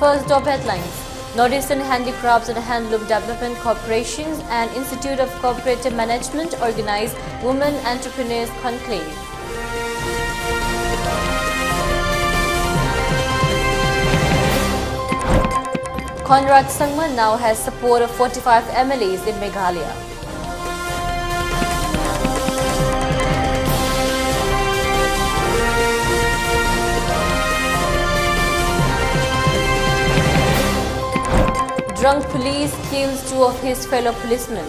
First top headlines. Northeastern Handicrafts and Handloom Development Corporations and Institute of Cooperative Management organize Women Entrepreneurs Conclave. Conrad Sangma now has support of 45 MLAs in Meghalaya. Drunk police kills two of his fellow policemen.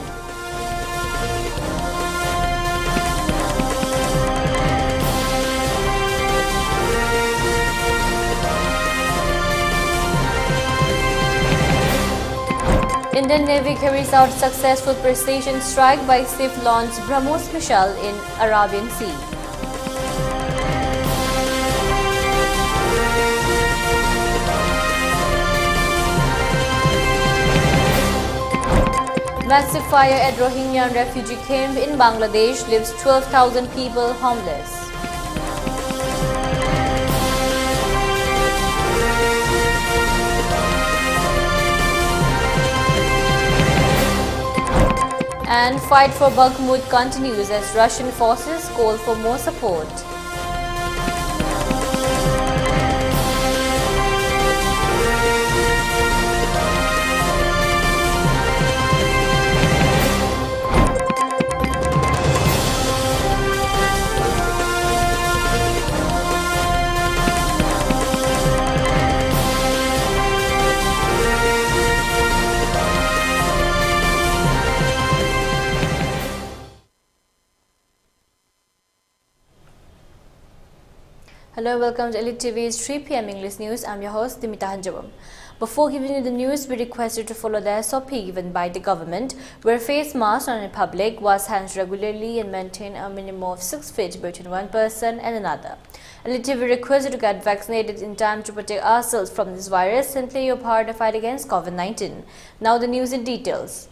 Indian Navy carries out successful precision strike by safe-launched BrahMos missile in Arabian Sea. Massive fire at Rohingya refugee camp in Bangladesh leaves 12,000 people homeless. And fight for Bakhmut continues as Russian forces call for more support. Hello, welcome to ELITETV's 3 p.m. English News. I'm your host, Deemita. Before giving you the news, we request you to follow the SOP given by the government, where face masks on in public, wash hands regularly and maintain a minimum of 6 feet between one person and another. ELITETV requests you to get vaccinated in time to protect ourselves from this virus and play your part in the fight against COVID-19. Now the news in details.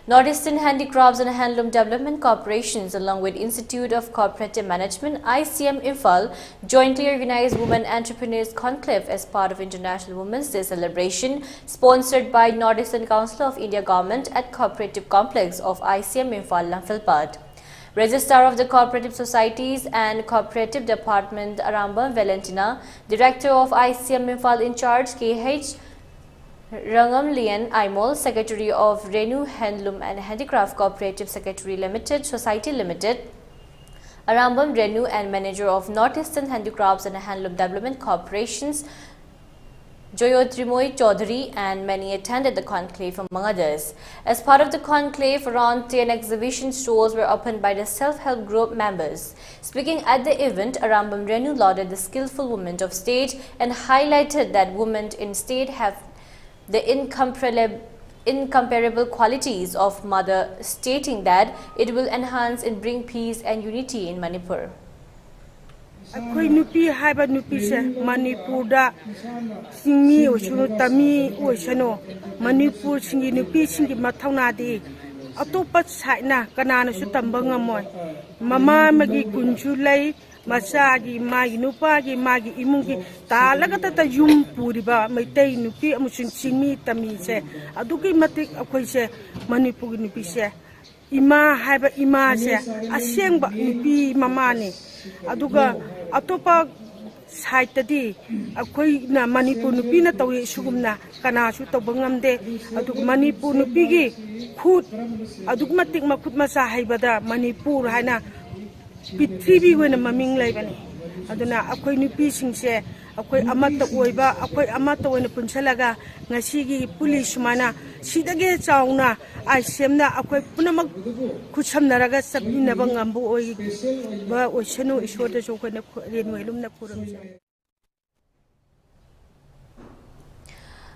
Northeastern Handicrafts and Handloom Development Corporations along with Institute of Cooperative Management ICM Imphal jointly organized Women Entrepreneurs Conclave as part of International Women's Day celebration sponsored by Northeastern Council of India Government at Cooperative Complex of ICM Imphal, Lamphilpad. Registrar of the Cooperative Societies and Cooperative Department Aramba Valentina, Director of ICM Imphal in charge KH Rangam Lian Aimol, Secretary of Renu Handloom and Handicraft Cooperative Secretary Limited, Society Limited, Arambam Renu and Manager of Northeastern Handicrafts and Handloom Development Corporations, Joyotrimoy Chaudhary and many attended the conclave among others. As part of the conclave, around 10 exhibition stores were opened by the self-help group members. Speaking at the event, Arambam Renu lauded the skillful women of state and highlighted that women in state have the incomparable qualities of mother, stating that it will enhance and bring peace and unity in Manipur. Akoi nupi haiba nupi se Manipur da singi oshunu tami oshano Manipur singi nupi singi mathauna di atopa saina kanana su tamba ngamoy mama magi kunju lai masagi magi nupagi magi imungi talaga tata yum puriba maitai nupi amusun singi tami se adugi matik akoi se Manipur nupi se ima haiba ima se asyengba nupi mama ni aduga atopa side di akoi na Manipur nupi na tawi sugumna kana su tabangamde adug Manipur nupi gi khut adug matik makut masa haibada Manipur haina Pithibi wena maming laibani aduna akoi nupi singse akoi amata oiba akoi amata wena punsalaga ngasigi police mana sidage chauna aisemna akoi punamak khusamnaraga sabinaba ngambu oi ba oisenu isoda jokona renwelumna puramse.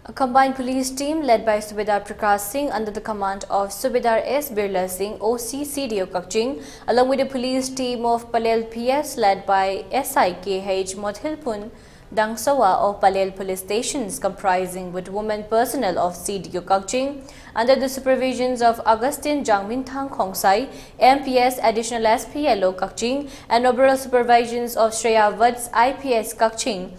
A combined police team led by Subedar Prakash Singh under the command of Subedar S. Birla Singh, OC CDO Kakching, along with a police team of Palel PS led by SIKH Mothilpun Dangsawa of Palel police stations comprising with women personnel of CDO Kakching under the supervisions of Augustine Jangminthang Khongsai, MPS Additional SPLO Kakching and overall supervisions of Shreya Vats IPS Kakching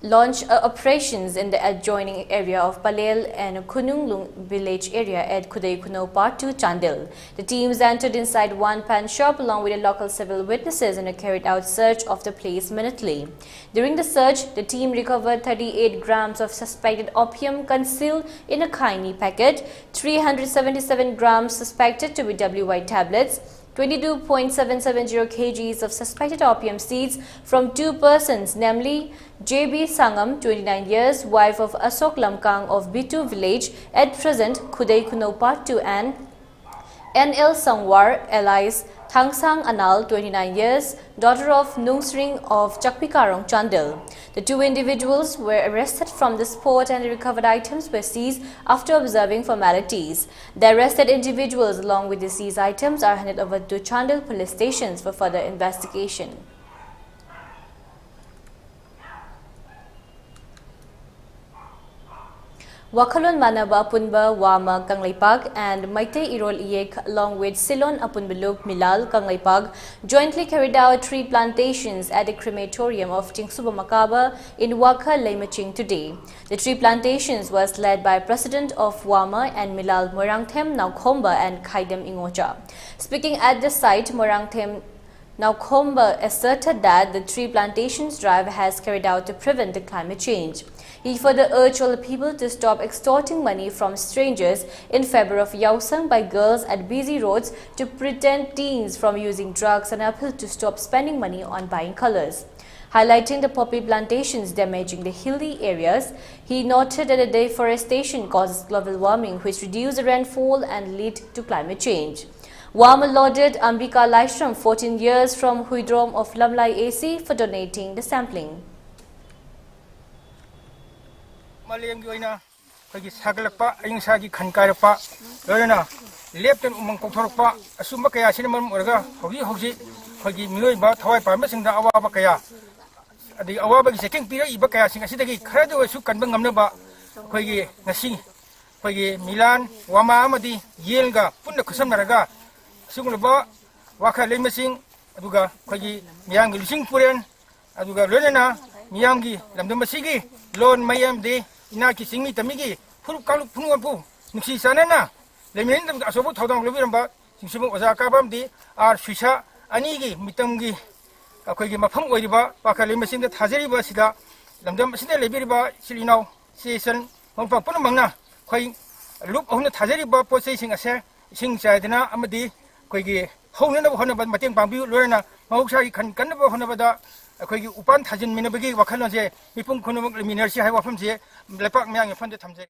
launched operations in the adjoining area of Palel and Kununglung village area at Kudai Kuno Part 2, Chandil. The teams entered inside one pan shop along with the local civil witnesses and carried out search of the place minutely. During the search, the team recovered 38 grams of suspected opium concealed in a khini packet, 377 grams suspected to be WY tablets, 22.770 kgs of suspected opium seeds from two persons, namely JB Sangam, 29 years, wife of Asok Lamkang of Bitu village, at present Kudai Kuno Part 2, and NL Sangwar, alias Thangsang Anal, 29 years, daughter of Nungsring of Chakpikarong, Chandil. The two individuals were arrested from the spot and the recovered items were seized after observing formalities. The arrested individuals along with the seized items are handed over to Chandil police stations for further investigation. Wakhalon Manaba Apunba Wama Kangleipak and Maite Irol Iek along with Silon Apunbaluk Milal Kangleipak jointly carried out tree plantations at the crematorium of Tingsuba Makaba in Waka Laimaching today. The tree plantations was led by President of Wama and Milal Morangthem Naukhomba and Khaidem Ingocha. Speaking at the site, Morangthem Naukhomba asserted that the tree plantations drive has carried out to prevent the climate change. He further urged all the people to stop extorting money from strangers in favor of Yausang by girls at busy roads to prevent teens from using drugs and appealed to stop spending money on buying colors. Highlighting the poppy plantations damaging the hilly areas, he noted that the deforestation causes global warming, which reduces the rainfall and lead to climate change. Wama lauded Ambika Laishram, 14 years, from Huidrom of Lamlai AC for donating the sampling. Malayang yoina kagi sagalakpa ayung sagi khankarapa loyana lepten umang kokthorpa asumba kaya sinamam orga hogi kagi miloi ba thawai parma singda awaba kaya adi awaba gi second pira iba kaya sing asidagi kharadu su kanba ngamna ba kagi ngasi kagi Milan Wama amadi yelga punna khusamnaraga sungulba wakha lemasing aduga kagi miyang lusing puren aduga loyana miyang gi lamdam masigi lon mayam de Inaki singmi tamigi furup kalu punwanpu nuksi sanana lemin asobu thodang lobiramba singsubung osakabam di ar suisa anigi mitamgi akoigi mafam oiriba pakale masinda thajariba sida lamdam sida lebiriba silinau season mangpa pun mangna khoi lup ohna thajariba posei sing ase sing chaidana amadi koigi hounana hona ba mateng pangbi lorena mahuksa khan kanna hona bada akoigi upan thajin minabagi wakhalon je mipung khunumuk liminarsi hai wafam je lepak myang fund thamje.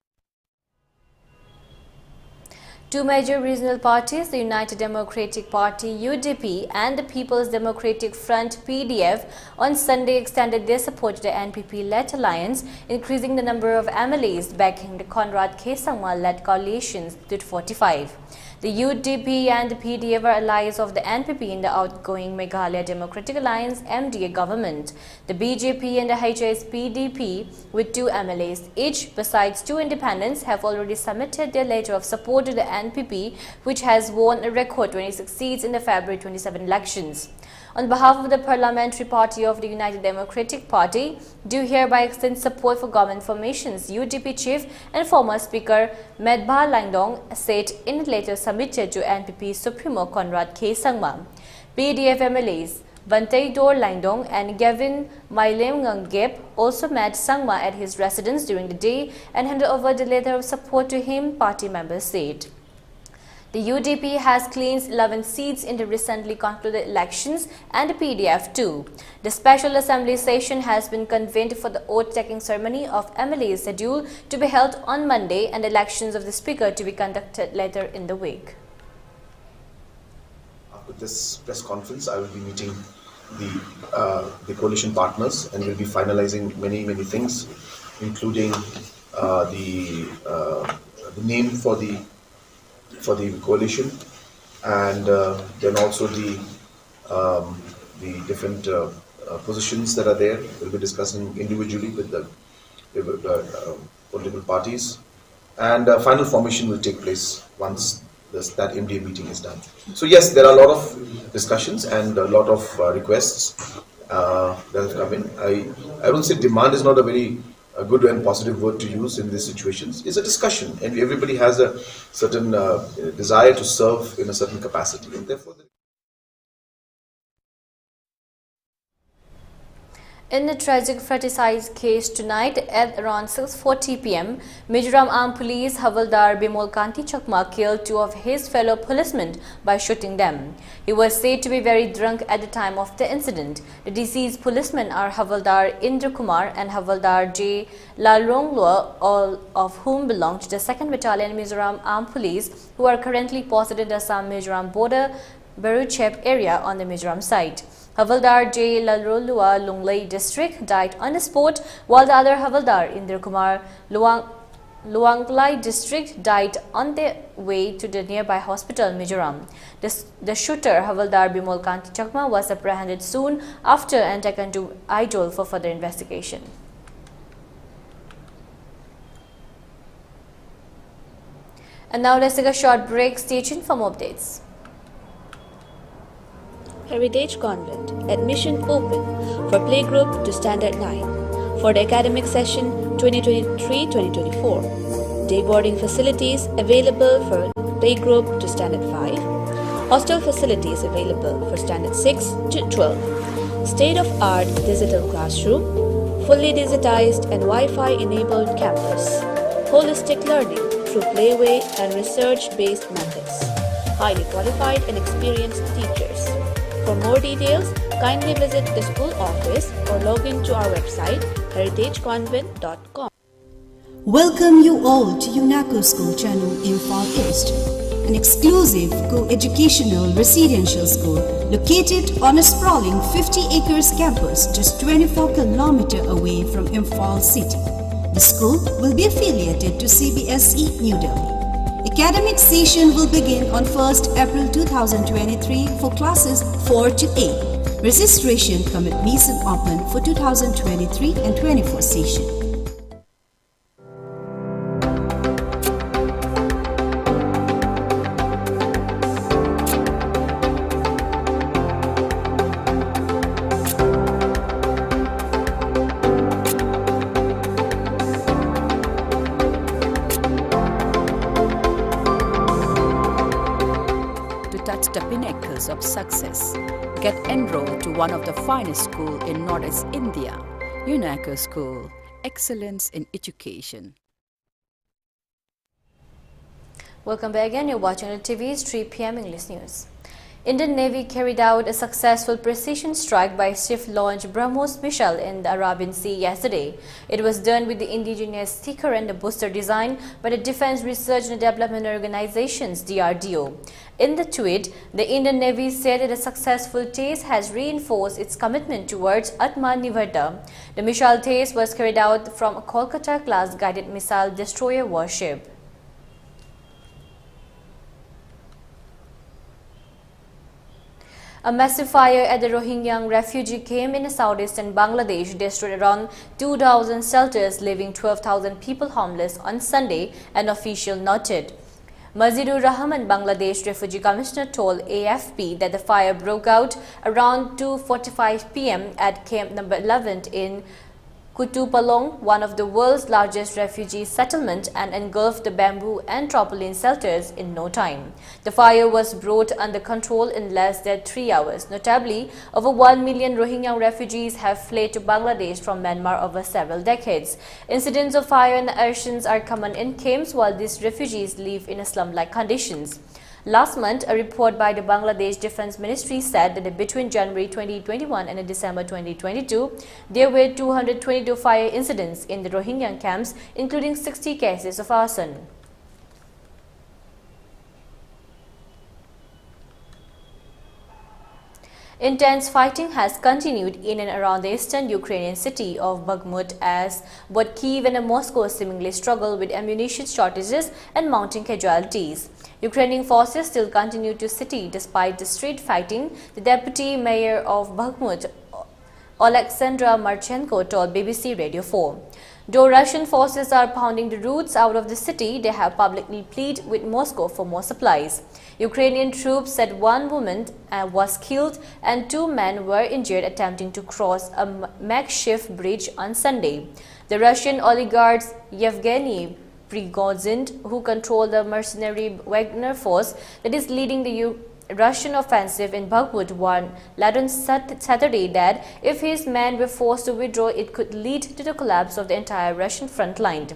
Two major regional parties, the United Democratic Party UDP and the People's Democratic Front PDF, on Sunday extended their support to the NPP-led alliance, increasing the number of MLAs backing the Conrad K. Sangma-led coalitions to 45. The UDP and the PDF are allies of the NPP in the outgoing Meghalaya Democratic Alliance MDA government. The BJP and the HSPDP, with 2 MLAs each, besides 2 independents, have already submitted their letter of support to the NPP, which has won a record 26 seats in the February 27 elections. On behalf of the Parliamentary Party of the United Democratic Party, do hereby extend support for government formations, UDP chief and former Speaker Medbha Langdong said in a letter submitted to NPP Supremo Conrad K. Sangma. PDF MLAs Bantay Dor Langdong and Gavin Mailem Ngangep also met Sangma at his residence during the day and handed over the letter of support to him, party members said. The UDP has claimed 11 seats in the recently concluded elections and the PDF too. The Special Assembly session has been convened for the oath-taking ceremony of MLAs scheduled to be held on Monday and elections of the Speaker to be conducted later in the week. After this press conference, I will be meeting the coalition partners and we'll be finalizing many things, including the name for the coalition, and then also the different positions that are there. We'll be discussing individually with the political parties, and final formation will take place once that MDA meeting is done. So yes, there are a lot of discussions and a lot of requests, that have come in. I would say demand is not a very good and positive word to use in these situations. It's a discussion, and everybody has a certain desire to serve in a certain capacity, and therefore. In a tragic fratricide case tonight at around 6:40 p.m., Mizoram Armed Police Havaldar Bimol Kanti Chakma killed two of his fellow policemen by shooting them. He was said to be very drunk at the time of the incident. The deceased policemen are Havaldar Indra Kumar and Havaldar J. Lalronglua, all of whom belong to the 2nd Battalion Mizoram Armed Police, who are currently posted in the Assam-Mizoram border Baruchep area on the Mizoram side. Havaldar J. Lalronglua, Lunglei district, died on the spot, while the other Havaldar, Indra Kumar, Luanglai district, died on their way to the nearby hospital, Mizoram. The shooter, Havaldar Bimol Kanti Chakma, was apprehended soon after and taken to Idol for further investigation. And now let's take a short break. Stay tuned for more updates. Heritage Convent. Admission open for playgroup to Standard 9 for the academic session 2023-2024. Day boarding facilities available for playgroup to Standard 5. Hostel facilities available for Standard 6 to 12. State-of-art digital classroom, fully digitized and Wi-Fi enabled campus. Holistic learning through playway and research-based methods. Highly qualified and experienced teachers. For more details, kindly visit the school office or log in to our website heritageconvent.com. Welcome you all to UNACO School Channel Imphal East, an exclusive co-educational residential school located on a sprawling 50 acres campus just 24 km away from Imphal city. The school will be affiliated to CBSE New Delhi. Academic session will begin on 1st April 2023 for classes 4 to 8. Registration commencement open for 2023 and 24 session. Touch the pinnacles of success. Get enrolled to one of the finest schools in Northeast India, UNACO School, Excellence in Education. Welcome back again. You're watching ELITETV's 3 p.m. English News. Indian Navy carried out a successful precision strike by ship-launched BrahMos missile in the Arabian Sea yesterday. It was done with the indigenous sticker and the booster design by the Defense Research and Development Organization's DRDO. In the tweet, the Indian Navy said that a successful test has reinforced its commitment towards Atmanirbharta. The missile test was carried out from a Kolkata-class guided missile destroyer warship. A massive fire at the Rohingya refugee camp in southeastern Bangladesh destroyed around 2,000 shelters, leaving 12,000 people homeless on Sunday, an official noted. Mazidur Rahman, Bangladesh Refugee Commissioner, told AFP that the fire broke out around 2:45 p.m. at Camp Number 11 in Kutupalong, one of the world's largest refugee settlements, and engulfed the bamboo and tarpaulin shelters in no time. The fire was brought under control in less than 3 hours. Notably, over 1 million Rohingya refugees have fled to Bangladesh from Myanmar over several decades. Incidents of fire and arsons are common in camps, while these refugees live in slum-like conditions. Last month, a report by the Bangladesh Defense Ministry said that between January 2021 and December 2022, there were 222 fire incidents in the Rohingya camps, including 60 cases of arson. Intense fighting has continued in and around the eastern Ukrainian city of Bakhmut as both Kyiv and Moscow seemingly struggle with ammunition shortages and mounting casualties. Ukrainian forces still continue to city despite the street fighting, the deputy mayor of Bakhmut, Alexandra Marchenko, told BBC Radio 4. Though Russian forces are pounding the routes out of the city, they have publicly pleaded with Moscow for more supplies. Ukrainian troops said one woman was killed and 2 men were injured attempting to cross a makeshift bridge on Sunday. The Russian oligarchs Yevgeny Prigozhin, who control the mercenary Wagner force that is leading the Russian offensive in Bakhmut, warned late on Saturday that if his men were forced to withdraw, it could lead to the collapse of the entire Russian front line.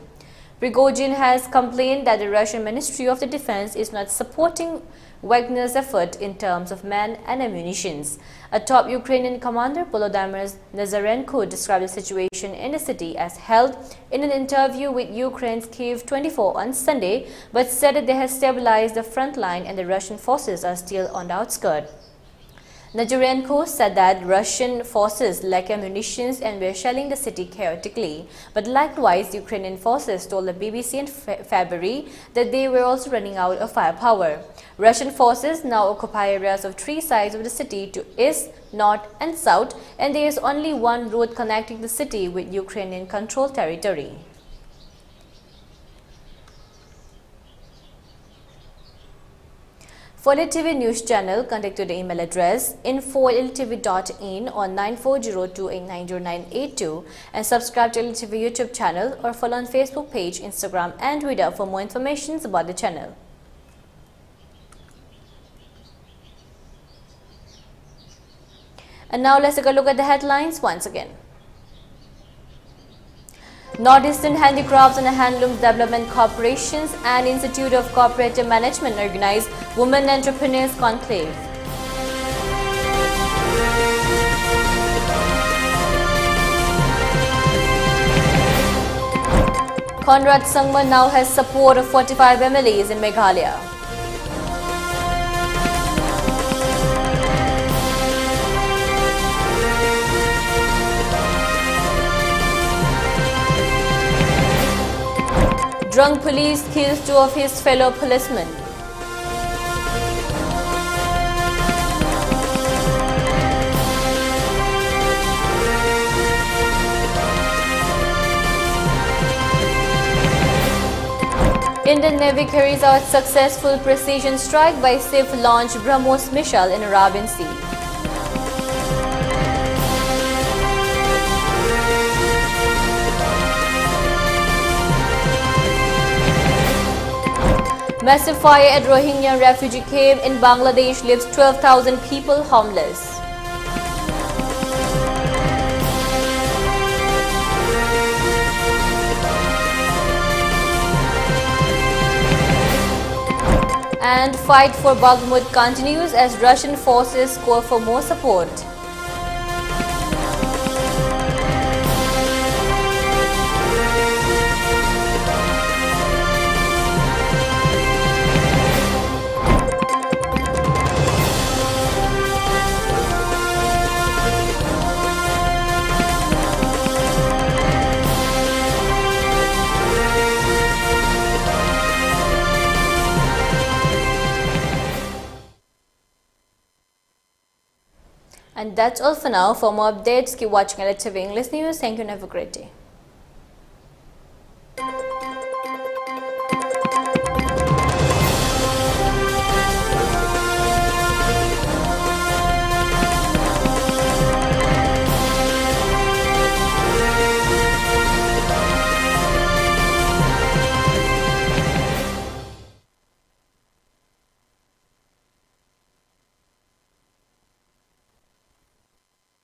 Prigozhin has complained that the Russian Ministry of the Defense is not supporting Wagner's effort in terms of men and ammunitions. A top Ukrainian commander, Volodymyr Nazarenko, described the situation in the city as held in an interview with Ukraine's Kyiv 24 on Sunday, but said that they have stabilized the front line and the Russian forces are still on the outskirts. Nazarenko said that Russian forces lack ammunitions and were shelling the city chaotically. But likewise, Ukrainian forces told the BBC in February that they were also running out of firepower. Russian forces now occupy areas of 3 sides of the city to east, north and south, and there is only one road connecting the city with Ukrainian-controlled territory. For ELITETV News Channel, contact to the email address info@elitetv.in or 9402890982 and subscribe to ELITETV YouTube channel or follow on Facebook page, Instagram and Twitter for more information about the channel. And now let's take a look at the headlines once again. Northeastern Handicrafts and Handlooms Development Corporations and Institute of Cooperative Management organized Women Entrepreneurs Conclave. Conrad Sangma now has support of 45 MLAs in Meghalaya. Drunk police kills 2 of his fellow policemen. Indian Navy carries out successful precision strike by safe-launched BrahMos missile in Arabian Sea. Massive fire at Rohingya refugee camp in Bangladesh leaves 12,000 people homeless. And fight for Bakhmut continues as Russian forces call for more support. And that's all for now. For more updates, keep watching ELITETV English News. Thank you and have a great day.